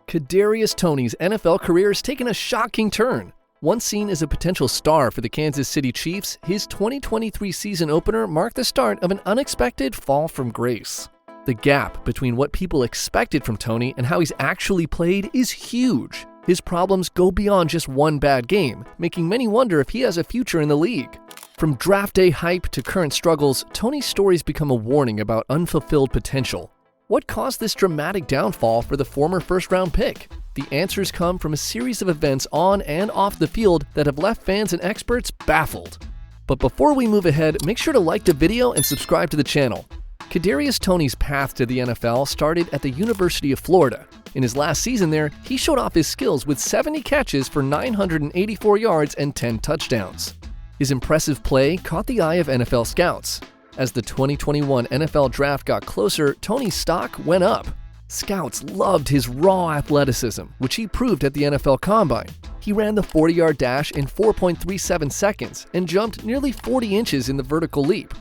Kadarius Toney's NFL career has taken a shocking turn. Once seen as a potential star for the Kansas City Chiefs, his 2023 season opener marked the start of an unexpected fall from grace. The gap between what people expected from Toney and how he's actually played is huge. His problems go beyond just one bad game, making many wonder if he has a future in the league. From draft day hype to current struggles, Toney's stories become a warning about unfulfilled potential. What caused this dramatic downfall for the former first-round pick? The answers come from a series of events on and off the field that have left fans and experts baffled. But before we move ahead, make sure to like the video and subscribe to the channel. Kadarius Toney's path to the NFL started at the University of Florida. In his last season there, he showed off his skills with 70 catches for 984 yards and 10 touchdowns. His impressive play caught the eye of NFL scouts. As the 2021 NFL Draft got closer, Toney's stock went up. Scouts loved his raw athleticism, which he proved at the NFL Combine. He ran the 40-yard dash in 4.37 seconds and jumped nearly 40 inches in the vertical leap.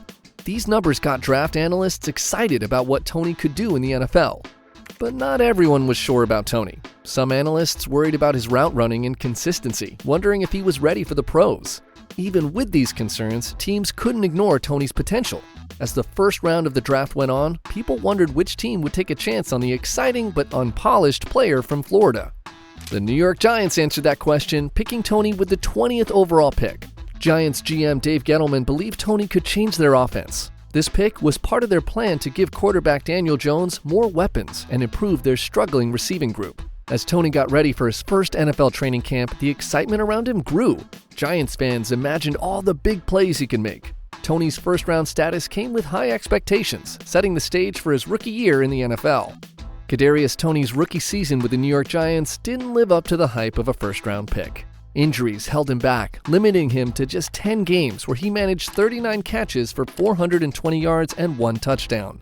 These numbers got draft analysts excited about what Toney could do in the NFL. But not everyone was sure about Toney. Some analysts worried about his route running and consistency, wondering if he was ready for the pros. Even with these concerns, teams couldn't ignore Toney's potential. As the first round of the draft went on, people wondered which team would take a chance on the exciting but unpolished player from Florida. The New York Giants answered that question, picking Toney with the 20th overall pick. Giants GM Dave Gettleman believed Toney could change their offense. This pick was part of their plan to give quarterback Daniel Jones more weapons and improve their struggling receiving group. As Toney got ready for his first NFL training camp, the excitement around him grew. Giants fans imagined all the big plays he could make. Toney's first-round status came with high expectations, setting the stage for his rookie year in the NFL. Kadarius Toney's rookie season with the New York Giants didn't live up to the hype of a first-round pick. Injuries held him back, limiting him to just 10 games where he managed 39 catches for 420 yards and 1 touchdown.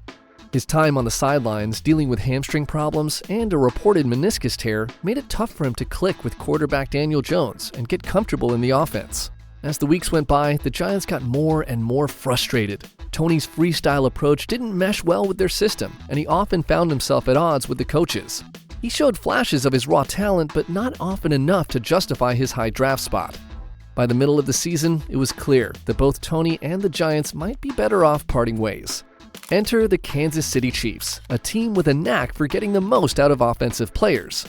His time on the sidelines, dealing with hamstring problems and a reported meniscus tear, made it tough for him to click with quarterback Daniel Jones and get comfortable in the offense. As the weeks went by, the Giants got more and more frustrated. Toney's freestyle approach didn't mesh well with their system, and he often found himself at odds with the coaches. He showed flashes of his raw talent, but not often enough to justify his high draft spot. By the middle of the season, it was clear that both Toney and the Giants might be better off parting ways. Enter the Kansas City Chiefs, a team with a knack for getting the most out of offensive players.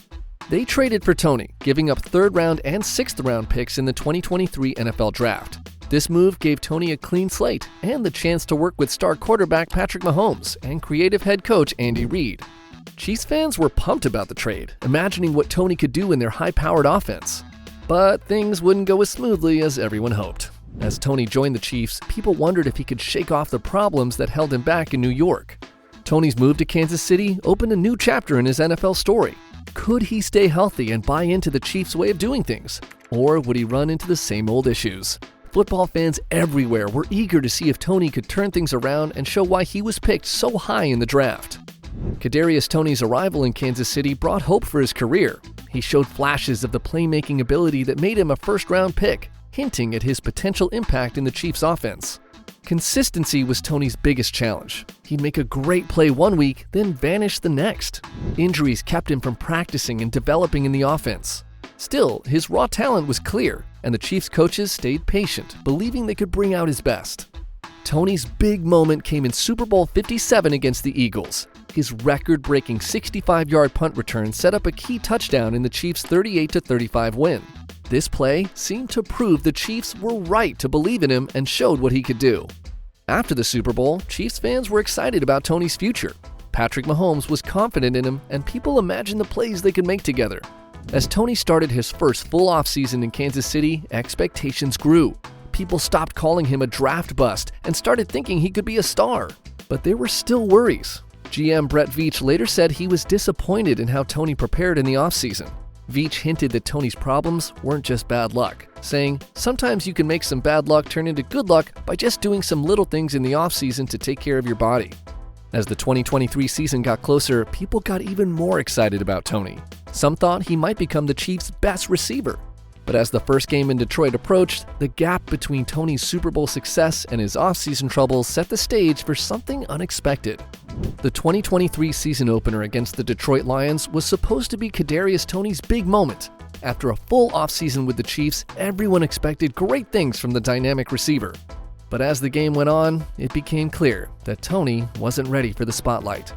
They traded for Toney, giving up 3rd-round and 6th-round picks in the 2023 NFL Draft. This move gave Toney a clean slate and the chance to work with star quarterback Patrick Mahomes and creative head coach Andy Reid. Chiefs fans were pumped about the trade, imagining what Toney could do in their high-powered offense. But things wouldn't go as smoothly as everyone hoped. As Toney joined the Chiefs, people wondered if he could shake off the problems that held him back in New York. Toney's move to Kansas City opened a new chapter in his NFL story. Could he stay healthy and buy into the Chiefs' way of doing things? Or would he run into the same old issues? Football fans everywhere were eager to see if Toney could turn things around and show why he was picked so high in the draft. Kadarius Toney's arrival in Kansas City brought hope for his career. He showed flashes of the playmaking ability that made him a first-round pick, hinting at his potential impact in the Chiefs' offense. Consistency was Toney's biggest challenge. He'd make a great play one week, then vanish the next. Injuries kept him from practicing and developing in the offense. Still, his raw talent was clear, and the Chiefs' coaches stayed patient, believing they could bring out his best. Toney's big moment came in Super Bowl 57 against the Eagles. His record-breaking 65-yard punt return set up a key touchdown in the Chiefs' 38-35 win. This play seemed to prove the Chiefs were right to believe in him and showed what he could do. After the Super Bowl, Chiefs fans were excited about Toney's future. Patrick Mahomes was confident in him, and people imagined the plays they could make together. As Toney started his first full offseason in Kansas City, expectations grew. People stopped calling him a draft bust and started thinking he could be a star. But there were still worries. GM Brett Veach later said he was disappointed in how Toney prepared in the offseason. Veach hinted that Toney's problems weren't just bad luck, saying, "Sometimes you can make some bad luck turn into good luck by just doing some little things in the offseason to take care of your body." As the 2023 season got closer, people got even more excited about Toney. Some thought he might become the Chiefs' best receiver. But as the first game in Detroit approached, the gap between Toney's Super Bowl success and his offseason troubles set the stage for something unexpected. The 2023 season opener against the Detroit Lions was supposed to be Kadarius Toney's big moment. After a full offseason with the Chiefs, everyone expected great things from the dynamic receiver. But as the game went on, it became clear that Toney wasn't ready for the spotlight.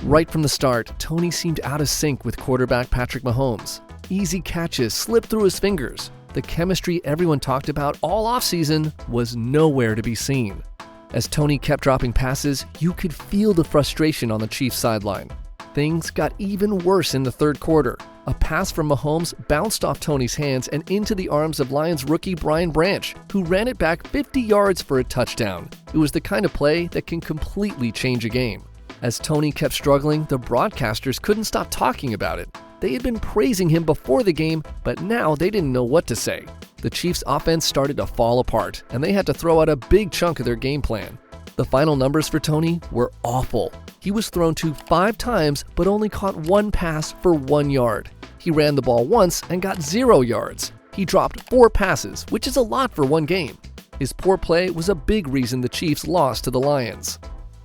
Right from the start, Toney seemed out of sync with quarterback Patrick Mahomes. Easy catches slipped through his fingers. The chemistry everyone talked about all offseason was nowhere to be seen. As Toney kept dropping passes, you could feel the frustration on the Chiefs sideline. Things got even worse in the third quarter. A pass from Mahomes bounced off Toney's hands and into the arms of Lions rookie Brian Branch, who ran it back 50 yards for a touchdown. It was the kind of play that can completely change a game. As Toney kept struggling, the broadcasters couldn't stop talking about it. They had been praising him before the game, but now they didn't know what to say. The Chiefs' offense started to fall apart, and they had to throw out a big chunk of their game plan. The final numbers for Toney were awful. He was thrown to 5 times, but only caught 1 pass for 1 yard. He ran the ball once and got 0 yards. He dropped 4 passes, which is a lot for one game. His poor play was a big reason the Chiefs lost to the Lions.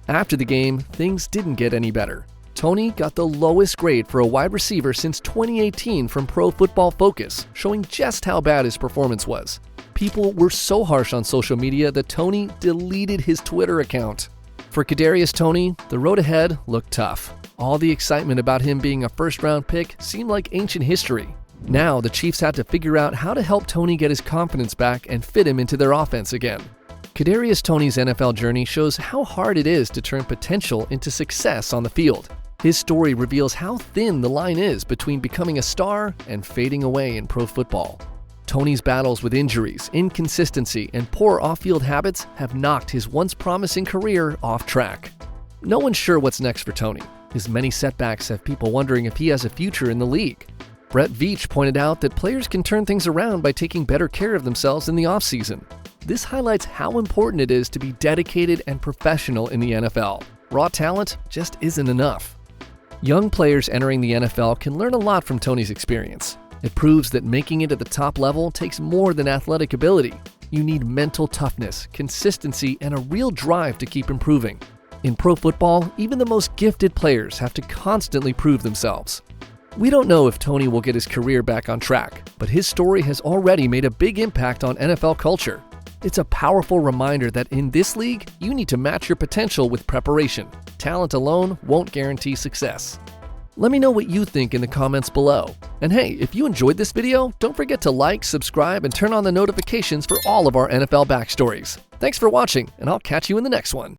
After the game, things didn't get any better. Toney got the lowest grade for a wide receiver since 2018 from Pro Football Focus, showing just how bad his performance was. People were so harsh on social media that Toney deleted his Twitter account. For Kadarius Toney, the road ahead looked tough. All the excitement about him being a first-round pick seemed like ancient history. Now the Chiefs had to figure out how to help Toney get his confidence back and fit him into their offense again. Kadarius Toney's NFL journey shows how hard it is to turn potential into success on the field. His story reveals how thin the line is between becoming a star and fading away in pro football. Toney's battles with injuries, inconsistency, and poor off-field habits have knocked his once promising career off track. No one's sure what's next for Toney. His many setbacks have people wondering if he has a future in the league. Brett Veach pointed out that players can turn things around by taking better care of themselves in the offseason. This highlights how important it is to be dedicated and professional in the NFL. Raw talent just isn't enough. Young players entering the NFL can learn a lot from Toney's experience. It proves that making it at the top level takes more than athletic ability. You need mental toughness, consistency, and a real drive to keep improving. In pro football, even the most gifted players have to constantly prove themselves. We don't know if Toney will get his career back on track, but his story has already made a big impact on NFL culture. It's a powerful reminder that in this league, you need to match your potential with preparation. Talent alone won't guarantee success. Let me know what you think in the comments below. And hey, if you enjoyed this video, don't forget to like, subscribe, and turn on the notifications for all of our NFL backstories. Thanks for watching, and I'll catch you in the next one.